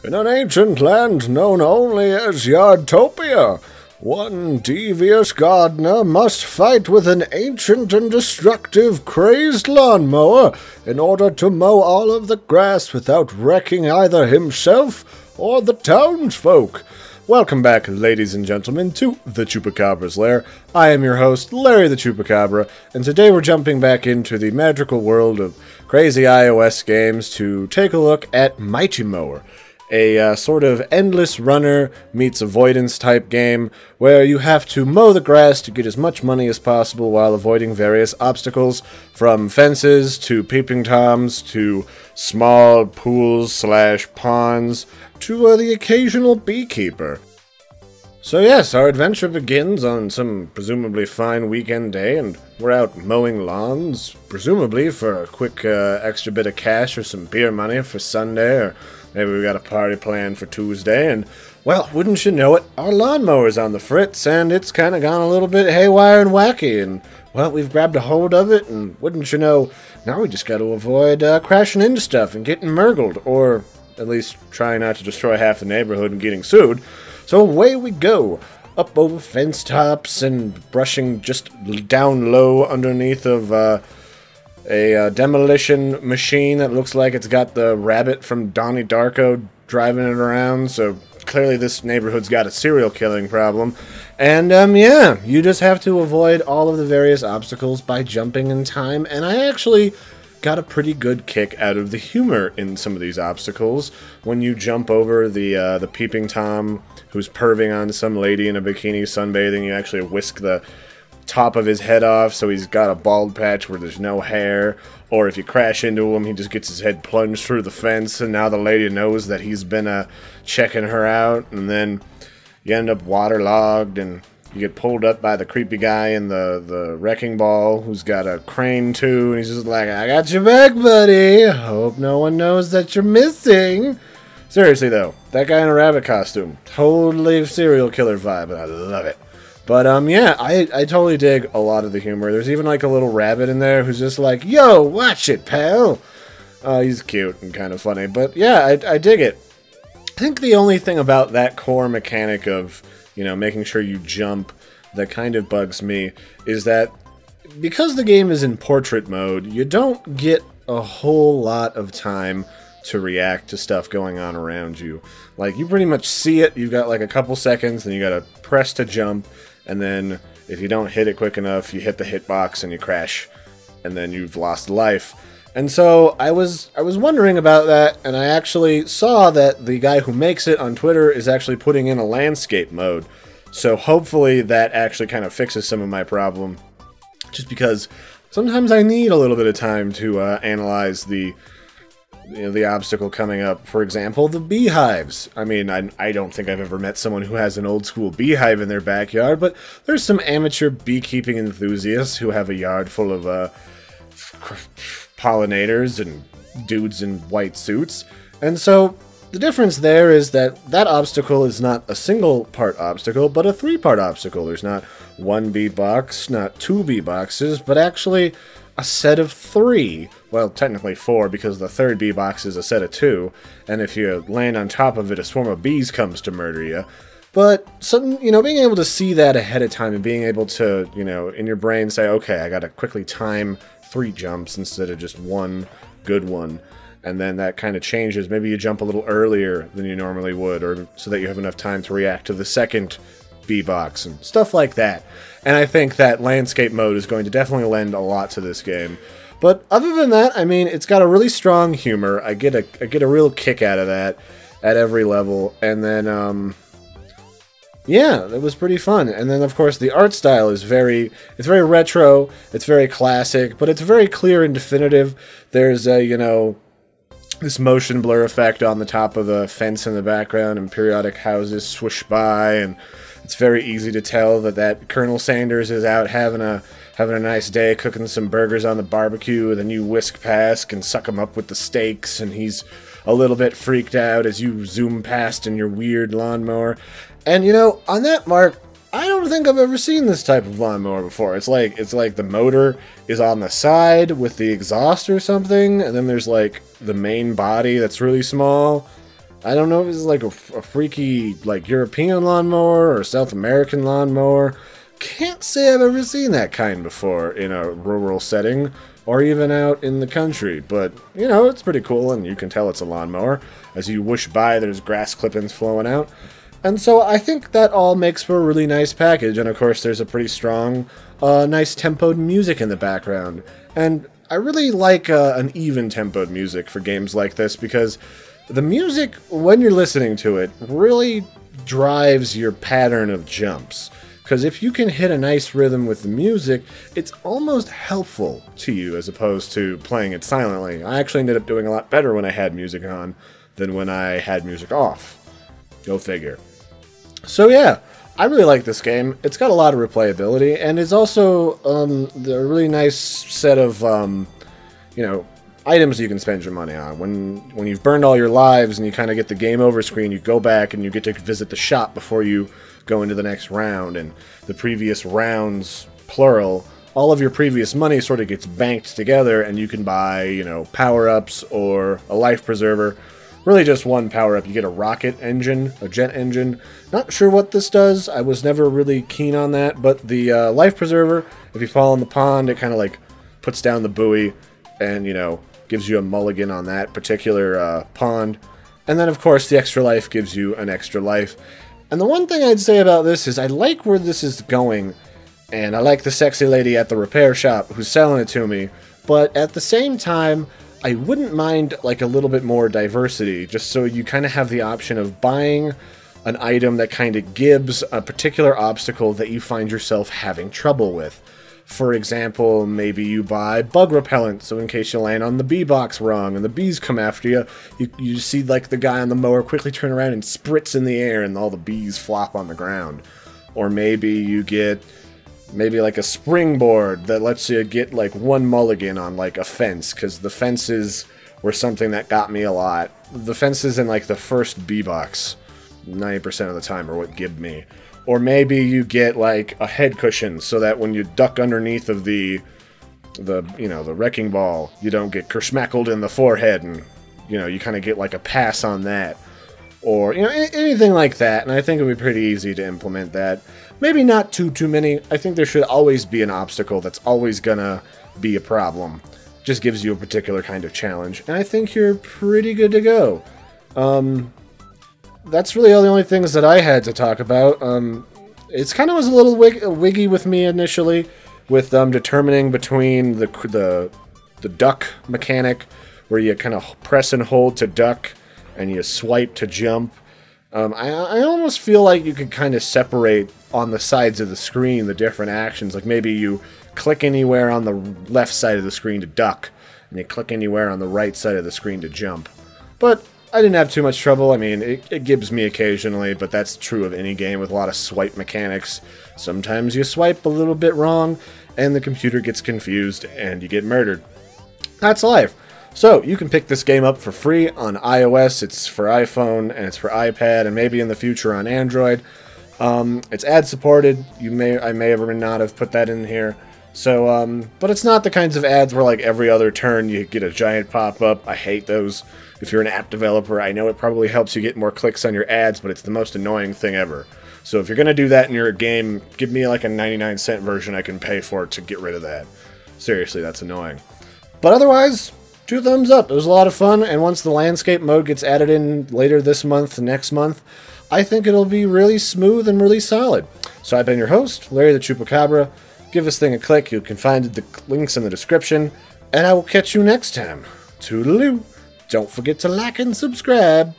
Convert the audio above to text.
In an ancient land known only as Yardtopia, one devious gardener must fight with an ancient and destructive crazed lawnmower in order to mow all of the grass without wrecking either himself or the townsfolk. Welcome back, ladies and gentlemen, to the Chupacabra's Lair. I am your host, Larry the Chupacabra, and today we're jumping back into the magical world of crazy iOS games to take a look at Mighty Mower, a sort of endless runner meets avoidance type game where you have to mow the grass to get as much money as possible while avoiding various obstacles, from fences to peeping toms to small pools / ponds to the occasional beekeeper. So yes, our adventure begins on some presumably fine weekend day, and we're out mowing lawns, presumably for a quick extra bit of cash or some beer money for Sunday, or maybe we got a party planned for Tuesday, and, well, wouldn't you know it, our lawnmower's on the fritz, and it's kind of gone a little bit haywire and wacky, and, well, we've grabbed a hold of it, and wouldn't you know, now we just got to avoid crashing into stuff and getting murgled, or at least trying not to destroy half the neighborhood and getting sued. So away we go, up over fence tops and brushing just down low underneath of a demolition machine that looks like it's got the rabbit from Donnie Darko driving it around, so clearly this neighborhood's got a serial killing problem. And, yeah, you just have to avoid all of the various obstacles by jumping in time, and I actually got a pretty good kick out of the humor in some of these obstacles. When you jump over the peeping Tom who's perving on some lady in a bikini sunbathing, you actually whisk the top of his head off so he's got a bald patch where there's no hair. Or if you crash into him, he just gets his head plunged through the fence, and now the lady knows that he's been checking her out, and then you end up waterlogged, and you get pulled up by the creepy guy in the wrecking ball who's got a crane too, and he's just like, I got your back, buddy. Hope no one knows that you're missing. Seriously, though, that guy in a rabbit costume, totally serial killer vibe, and I love it. But, yeah, I totally dig a lot of the humor. There's even, like, a little rabbit in there who's just like, yo, watch it, pal. He's cute and kind of funny. But, yeah, I dig it. I think the only thing about that core mechanic of, you know, making sure you jump that kind of bugs me is that because the game is in portrait mode, you don't get a whole lot of time to react to stuff going on around you. Like, you pretty much see it, you've got like a couple seconds, then you gotta press to jump, and then if you don't hit it quick enough, you hit the hitbox and you crash, and then you've lost life. And so I was wondering about that, and I actually saw that the guy who makes it on Twitter is actually putting in a landscape mode. So hopefully that actually kind of fixes some of my problem, just because sometimes I need a little bit of time to analyze the obstacle coming up. For example, the beehives. I mean, I don't think I've ever met someone who has an old school beehive in their backyard, but there's some amateur beekeeping enthusiasts who have a yard full of pollinators and dudes in white suits. And so the difference there is that that obstacle is not a single part obstacle, but a 3-part obstacle. There's not one bee box, not 2 bee boxes, but actually a set of 3. Well, technically 4, because the 3rd bee box is a set of 2, and if you land on top of it, a swarm of bees comes to murder you. But, you know, being able to see that ahead of time and being able to, you know, in your brain say, okay, I gotta quickly time 3 jumps instead of just one good one, and then that kind of changes. Maybe you jump a little earlier than you normally would, or so that you have enough time to react to the 2nd bee box and stuff like that. And I think that landscape mode is going to definitely lend a lot to this game. But other than that, I mean, it's got a really strong humor. I get a real kick out of that at every level, and then yeah, it was pretty fun. And then, of course, the art style is very retro, it's very classic, but it's very clear and definitive. There's you know, this motion blur effect on the top of the fence in the background, and periodic houses swoosh by, and it's very easy to tell that Colonel Sanders is out having a nice day cooking some burgers on the barbecue, and then you whisk past and suck him up with the steaks, and he's a little bit freaked out as you zoom past in your weird lawnmower. And, you know, on that mark, I don't think I've ever seen this type of lawnmower before. It's like the motor is on the side with the exhaust or something, and then there's like the main body that's really small, I don't know if it's like a freaky, like, European lawnmower or South American lawnmower. Can't say I've ever seen that kind before in a rural setting or even out in the country, but, you know, it's pretty cool, and you can tell it's a lawnmower. As you whoosh by, there's grass clippings flowing out. And so I think that all makes for a really nice package, and of course there's a pretty strong, nice tempoed music in the background. And I really like an even tempoed music for games like this, because the music, when you're listening to it, really drives your pattern of jumps. Because if you can hit a nice rhythm with the music, it's almost helpful to you as opposed to playing it silently. I actually ended up doing a lot better when I had music on than when I had music off. Go figure. So yeah, I really like this game. It's got a lot of replayability, and it's also a really nice set of, you know, items you can spend your money on. When you've burned all your lives and you kind of get the game over screen, you go back and you get to visit the shop before you go into the next round, and the previous rounds, plural, all of your previous money sort of gets banked together, and you can buy, you know, power-ups or a life preserver. Really just one power-up. You get a rocket engine, a jet engine. Not sure what this does. I was never really keen on that, but the life preserver, if you fall in the pond, it kind of like puts down the buoy and, you know, gives you a mulligan on that particular pond. And then, of course, the extra life gives you an extra life. And the one thing I'd say about this is I like where this is going, and I like the sexy lady at the repair shop who's selling it to me, but at the same time, I wouldn't mind like a little bit more diversity, just so you kind of have the option of buying an item that kind of gives a particular obstacle that you find yourself having trouble with. For example, maybe you buy bug repellent, so in case you land on the bee box wrong and the bees come after you, you see like the guy on the mower quickly turn around and spritz in the air and all the bees flop on the ground. Or maybe you get like a springboard that lets you get like one mulligan on like a fence, because the fences were something that got me a lot. The fences in like the first bee box, 90% of the time, are what gibbed me. Or maybe you get like a head cushion so that when you duck underneath of the wrecking ball, you don't get kerschmackled in the forehead, and you know, you kind of get like a pass on that. Or, you know, anything like that. And I think it would be pretty easy to implement that. Maybe not too many. I think there should always be an obstacle that's always gonna be a problem. Just gives you a particular kind of challenge. And I think you're pretty good to go. That's really all the only things that I had to talk about. It's kind of was a little wiggy with me initially, with determining between the duck mechanic, where you kind of press and hold to duck, and you swipe to jump. I almost feel like you could kind of separate on the sides of the screen the different actions. Like maybe you click anywhere on the left side of the screen to duck, and you click anywhere on the right side of the screen to jump. But I didn't have too much trouble. I mean, it gibbs me occasionally, but that's true of any game with a lot of swipe mechanics. Sometimes you swipe a little bit wrong, and the computer gets confused, and you get murdered. That's life. So, you can pick this game up for free on iOS, it's for iPhone, and it's for iPad, and maybe in the future on Android. It's ad-supported. I may or may not have put that in here. So, but it's not the kinds of ads where like every other turn you get a giant pop-up. I hate those. If you're an app developer, I know it probably helps you get more clicks on your ads, but it's the most annoying thing ever. So if you're going to do that in your game, give me like a 99-cent version I can pay for to get rid of that. Seriously, that's annoying. But otherwise, 2 thumbs up. It was a lot of fun, and once the landscape mode gets added in later this month, next month, I think it'll be really smooth and really solid. So I've been your host, Larry the Chupacabra. Give this thing a click. You can find the links in the description, and I will catch you next time. Toodaloo. Don't forget to like and subscribe.